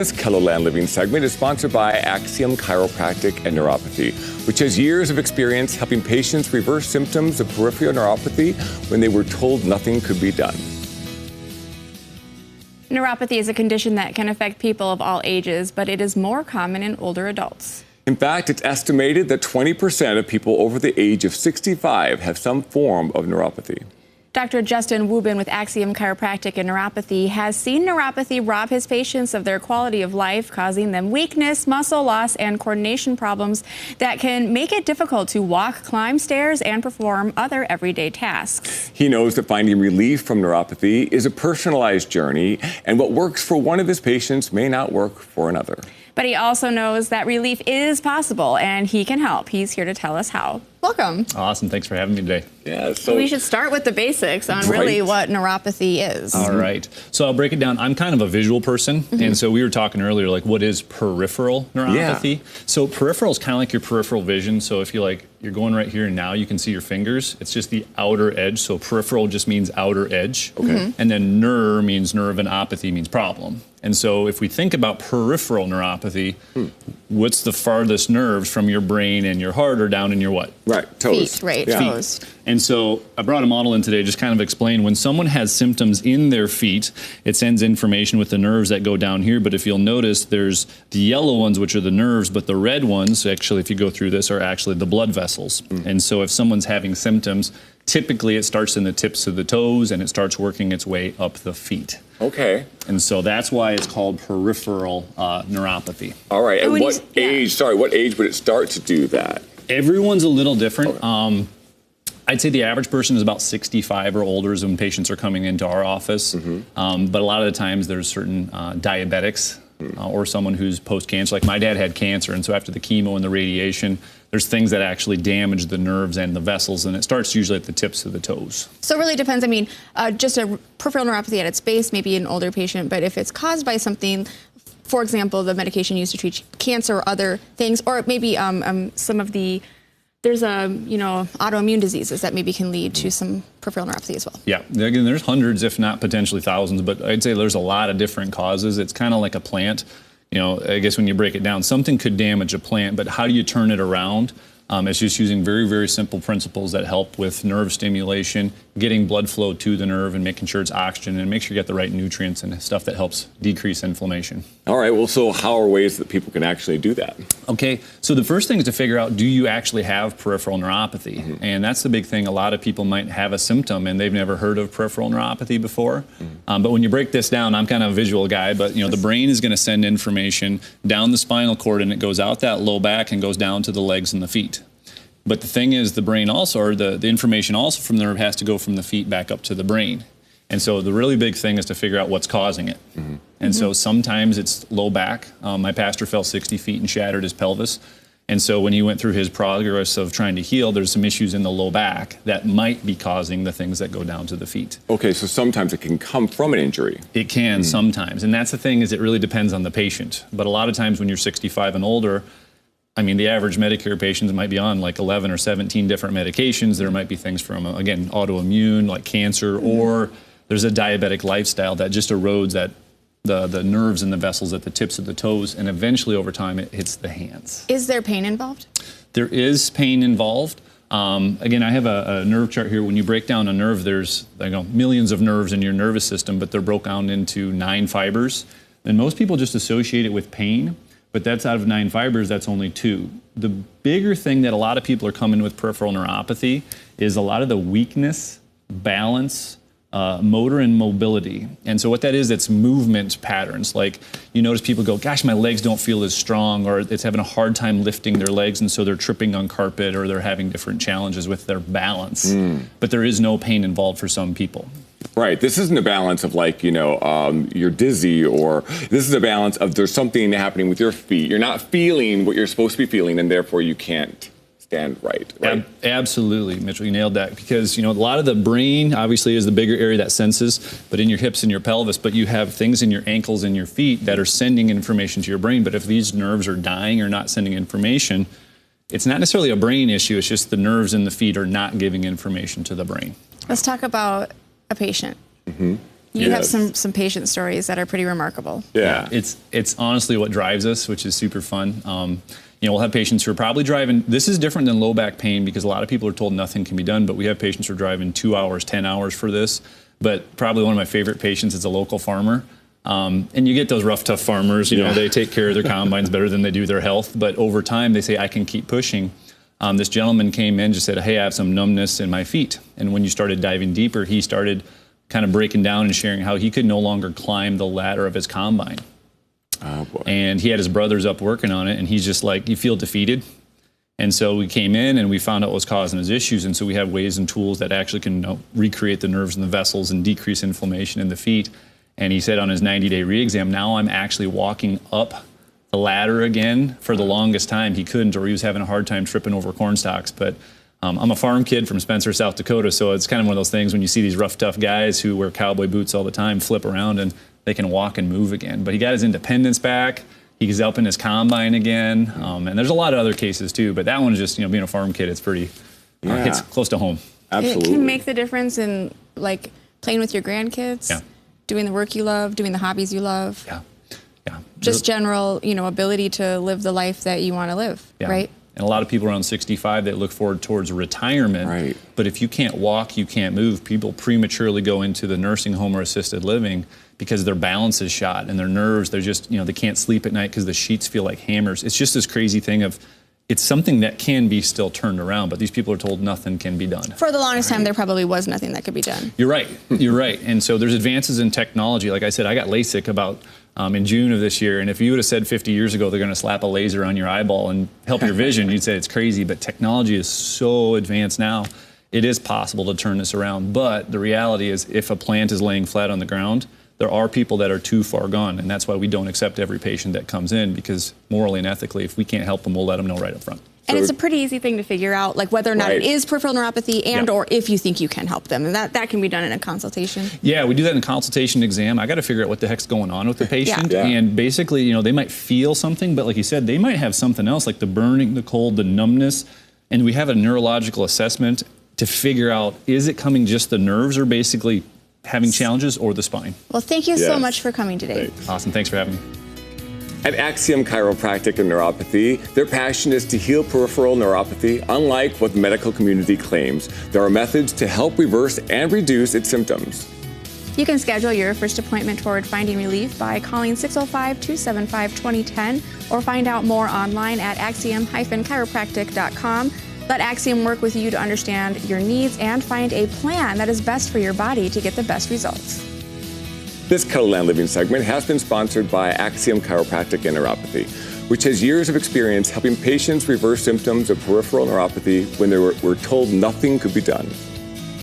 This Keloland Living segment is sponsored by Axiom Chiropractic and Neuropathy, which has years of experience helping patients reverse symptoms of peripheral neuropathy when they were told nothing could be done. Neuropathy is a condition that can affect people of all ages, but it is more common in older adults. In fact, it's estimated that 20% of people over the age of 65 have some form of neuropathy. Dr. Justin Wubben with Axiom Chiropractic and Neuropathy has seen neuropathy rob his patients of their quality of life, causing them weakness, muscle loss, and coordination problems that can make it difficult to walk, climb stairs, and perform other everyday tasks. He knows that finding relief from neuropathy is a personalized journey, and what works for one of his patients may not work for another. But he also knows that relief is possible, and he can help. He's here to tell us how. Welcome. Awesome. Thanks for having me today. Yeah, so we should start with the basics on really what neuropathy is. All right. So I'll break it down. I'm kind of a visual person. And so we were talking earlier, like, what is peripheral neuropathy? Yeah. So peripheral is kind of like your peripheral vision. So if you're going right here and now you can see your fingers. It's just the outer edge. So peripheral just means outer edge. Okay. And then means nerve, and opathy means problem. And so if we think about peripheral neuropathy, what's the farthest nerves from your brain and your heart, or down in your what? Right, toes. Feet, right, toes. And so I brought a model in today, just kind of explain when someone has symptoms in their feet, it sends information with the nerves that go down here. But if you'll notice, there's the yellow ones, which are the nerves, but the red ones, actually, if you go through this, are actually the blood vessels. And so if someone's having symptoms, typically it starts in the tips of the toes and it starts working its way up the feet. Okay. And so that's why it's called peripheral neuropathy. All right. And what age would it start to do that? Everyone's a little different. Okay. I'd say the average person is about 65 or older when patients are coming into our office. But a lot of the times there's certain diabetics or someone who's post-cancer. Like my dad had cancer, and so after the chemo and the radiation, there's things that actually damage the nerves and the vessels, and it starts usually at the tips of the toes. So it really depends. I mean, just a peripheral neuropathy at its base, maybe an older patient, but if it's caused by something, for example, the medication used to treat cancer or other things, or maybe there's autoimmune diseases that maybe can lead to some peripheral neuropathy as well. Yeah, again, there's hundreds, if not potentially thousands, but I'd say there's a lot of different causes. It's kind of like a plant. I guess when you break it down, something could damage a plant, but how do you turn it around? It's just using very, very simple principles that help with nerve stimulation, getting blood flow to the nerve and making sure it's oxygen, and make sure you get the right nutrients and stuff that helps decrease inflammation. All right, well, so how are ways that people can actually do that? Okay, so the first thing is to figure out, do you actually have peripheral neuropathy? And that's the big thing. A lot of people might have a symptom and they've never heard of peripheral neuropathy before. But when you break this down, I'm kind of a visual guy, but the brain is going to send information down the spinal cord, and it goes out that low back and goes down to the legs and the feet. But the thing is, the brain also, or the information also from the nerve has to go from the feet back up to the brain. And so the really big thing is to figure out what's causing it. And so sometimes it's low back. My pastor fell 60 feet and shattered his pelvis. And so when he went through his progress of trying to heal, there's some issues in the low back that might be causing the things that go down to the feet. Okay, so sometimes it can come from an injury. It can sometimes. And that's the thing, is it really depends on the patient. But a lot of times when you're 65 and older, I mean, the average Medicare patient might be on like 11 or 17 different medications. There might be things from, again, autoimmune, like cancer, or there's a diabetic lifestyle that just erodes the nerves and the vessels at the tips of the toes, and eventually over time it hits the hands. Is there pain involved? There is pain involved. Again, I have a nerve chart here. When you break down a nerve, there's millions of nerves in your nervous system, but they're broken down into 9 fibers. And most people just associate it with pain. But that's out of 9 fibers, that's only 2. The bigger thing that a lot of people are coming with peripheral neuropathy is a lot of the weakness, balance, motor and mobility. And so what that is, it's movement patterns. Like you notice people go, gosh, my legs don't feel as strong, or it's having a hard time lifting their legs, and so they're tripping on carpet, or they're having different challenges with their balance. But there is no pain involved for some people. Right. This isn't a balance of you're dizzy, or this is a balance of there's something happening with your feet. You're not feeling what you're supposed to be feeling, and therefore you can't stand right. Absolutely, Mitchell, you nailed that. Because, a lot of the brain obviously is the bigger area that senses, but in your hips and your pelvis, but you have things in your ankles and your feet that are sending information to your brain. But if these nerves are dying or not sending information, it's not necessarily a brain issue. It's just the nerves in the feet are not giving information to the brain. Let's talk about a patient. You have some patient stories that are pretty remarkable. Yeah. It's honestly what drives us, which is super fun. We'll have patients who are probably driving. This is different than low back pain because a lot of people are told nothing can be done, but we have patients who are driving 2 hours, 10 hours for this. But probably one of my favorite patients is a local farmer. And you get those rough, tough farmers, you know, they take care of their combines better than they do their health. But over time, they say, I can keep pushing. This gentleman came in, just said, hey, I have some numbness in my feet. And when you started diving deeper, he started kind of breaking down and sharing how he could no longer climb the ladder of his combine. Oh, boy. And he had his brothers up working on it, and he's just like, you feel defeated. And so we came in and we found out what was causing his issues. And so we have ways and tools that actually can recreate the nerves and the vessels and decrease inflammation in the feet. And he said on his 90-day re-exam, now I'm actually walking up the ladder again. For the longest time, he couldn't, or he was having a hard time tripping over corn stalks. But I'm a farm kid from Spencer, South Dakota, so it's kind of one of those things when you see these rough, tough guys who wear cowboy boots all the time flip around and they can walk and move again. But he got his independence back. He's up in his combine again. And there's a lot of other cases too, but that one is just, being a farm kid, it's pretty, hits close to home. Absolutely. It can make the difference in like playing with your grandkids, doing the work you love, doing the hobbies you love. Yeah. Just general, ability to live the life that you want to live, right? And a lot of people around 65 that look forward towards retirement. Right. But if you can't walk, you can't move. People prematurely go into the nursing home or assisted living because their balance is shot and their nerves, they're just, they can't sleep at night because the sheets feel like hammers. It's just this crazy thing of, it's something that can be still turned around, but these people are told nothing can be done. For the longest time, there probably was nothing that could be done. You're right. You're right. And so there's advances in technology. Like I said, I got LASIK about in June of this year, and if you would have said 50 years ago they're going to slap a laser on your eyeball and help your vision, you'd say it's crazy. But technology is so advanced now, it is possible to turn this around. But the reality is, if a plant is laying flat on the ground, there are people that are too far gone, and that's why we don't accept every patient that comes in, because morally and ethically, if we can't help them, we'll let them know right up front. And it's a pretty easy thing to figure out, like whether or not it is peripheral neuropathy and or if you think you can help them. And that can be done in a consultation. Yeah, we do that in a consultation exam. I got to figure out what the heck's going on with the patient. And basically, they might feel something, but like you said, they might have something else, like the burning, the cold, the numbness. And we have a neurological assessment to figure out, is it coming just the nerves or basically having challenges, or the spine? Well, thank you so much for coming today. Thanks. Awesome. Thanks for having me. At Axiom Chiropractic and Neuropathy, their passion is to heal peripheral neuropathy, unlike what the medical community claims. There are methods to help reverse and reduce its symptoms. You can schedule your first appointment toward finding relief by calling 605-275-2010 or find out more online at axiom-chiropractic.com. Let Axiom work with you to understand your needs and find a plan that is best for your body to get the best results. This Keloland Living segment has been sponsored by Axiom Chiropractic and Neuropathy, which has years of experience helping patients reverse symptoms of peripheral neuropathy when they were told nothing could be done.